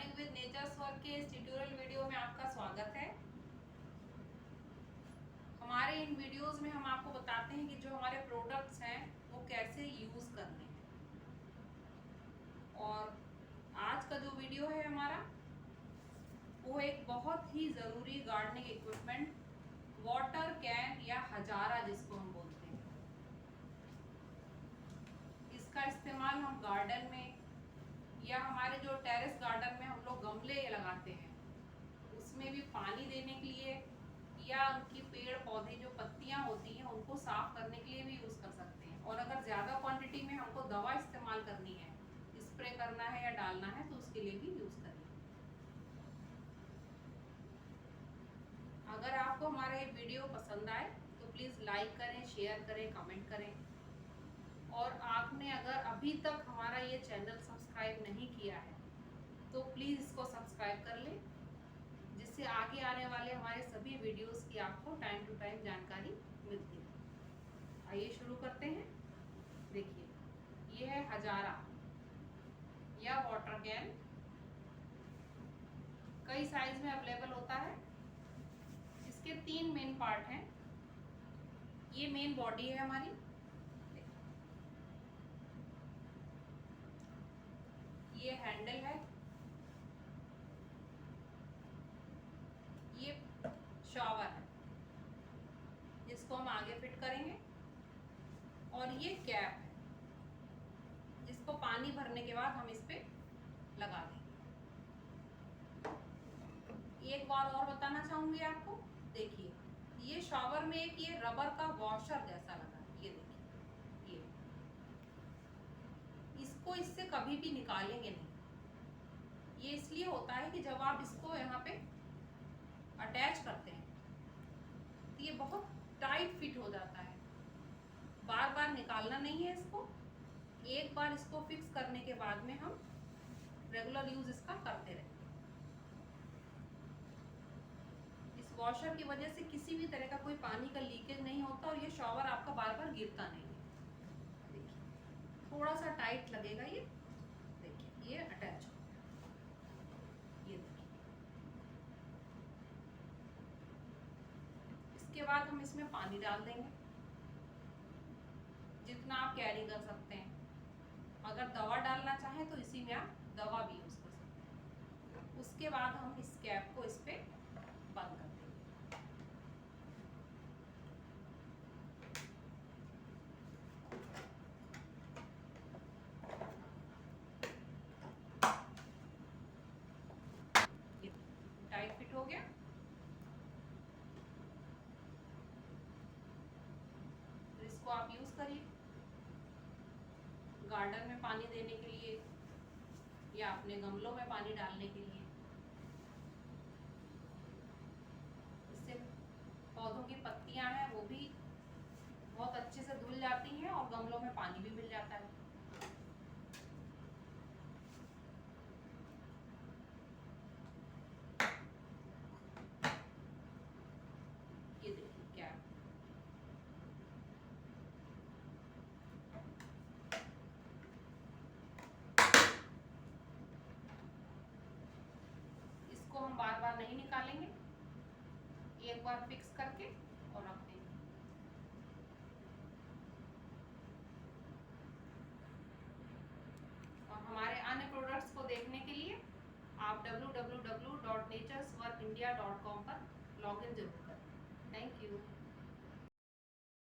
Gardening with natures work के इस tutorial video में आपका स्वागत है। हमारे इन वीडियोस में हम आपको बताते हैं कि जो हमारे प्रोडक्ट्स हैं वो कैसे यूज करने हैं। और आज का जो वीडियो है हमारा वो एक बहुत ही ज़रूरी गार्डनिंग इक्विपमेंट वाटर कैन या हजारा जिसको हम बोलते हैं, इसका इस्तेमाल हम गार्डन में या हमारे जो टेरेस गार्डन में हम लोग गमले लगाते हैं उसमें भी पानी देने के लिए या उनकी पेड़ पौधे जो पत्तियां होती हैं उनको साफ करने के लिए भी यूज़ कर सकते हैं। और अगर ज़्यादा क्वांटिटी में हमको दवा इस्तेमाल करनी है, स्प्रे करना है या डालना है, तो उसके लिए भी यूज़ करिए। अगर आपको हमारा ये वीडियो पसंद आए तो प्लीज़ लाइक करें, शेयर करें, कमेंट करें। और आपने अगर अभी तक हमारा ये चैनल सब्सक्राइब नहीं किया है तो प्लीज़ इसको सब्सक्राइब कर लें, जिससे आगे आने वाले हमारे सभी वीडियोस की आपको टाइम टू टाइम जानकारी मिलती है। आइए शुरू करते हैं। देखिए, ये है हजारा या वाटर कैन। कई साइज में अवेलेबल होता है। इसके 3 मेन पार्ट हैं। ये मेन बॉडी है हमारी, ये हैंडल है, ये शॉवर है जिसको हम आगे फिट करेंगे, और ये कैप है जिसको पानी भरने के बाद हम इस पे लगा देंगे। एक बार और बताना चाहूंगी आपको, देखिए ये शॉवर में एक ये रबर का वॉशर जैसा लगा है, ये देखिए, ये इसको इससे कभी भी निकालेंगे नहीं। ये इसलिए होता है कि जब आप इसको यहाँ पे अटैच करते हैं तो ये बहुत टाइट फिट हो जाता है। बार बार निकालना नहीं है इसको। एक बार इसको फिक्स करने के बाद में हम रेगुलर यूज इसका करते रहें। इस वॉशर की वजह से किसी भी तरह का कोई पानी का लीकेज नहीं होता और ये शॉवर आपका बार बार गिरता नहीं है। देखिए थोड़ा सा टाइट लगेगा ये, देखिए ये अटैच हो गया, ये देखिए। इसके बाद हम इसमें पानी डाल देंगे जितना आप कैरी कर सकते हैं। अगर दवा डालना चाहें तो इसी में आप दवा भी यूज कर सकते हैं। उसके बाद हम इस कैप को इस पे बंद कर देंगे। टाइट फिट हो गया। तो इसको आप यूज करिए गार्डन में पानी देने के लिए या अपने गमलों में पानी डालने के लिए। इससे पौधों की पत्तियां हैं वो भी बहुत अच्छे से धुल जाती हैं और गमलों में पानी भी मिल जाता है। ये देखिए क्या, इसको हम बार बार नहीं निकालेंगे, एक बार फिक्स करके और रख देंगे। और हमारे अन्य प्रोडक्ट्स को देखने के लिए आप www.naturesworkindia.com पर लॉगिन जरूर करें। Thank you.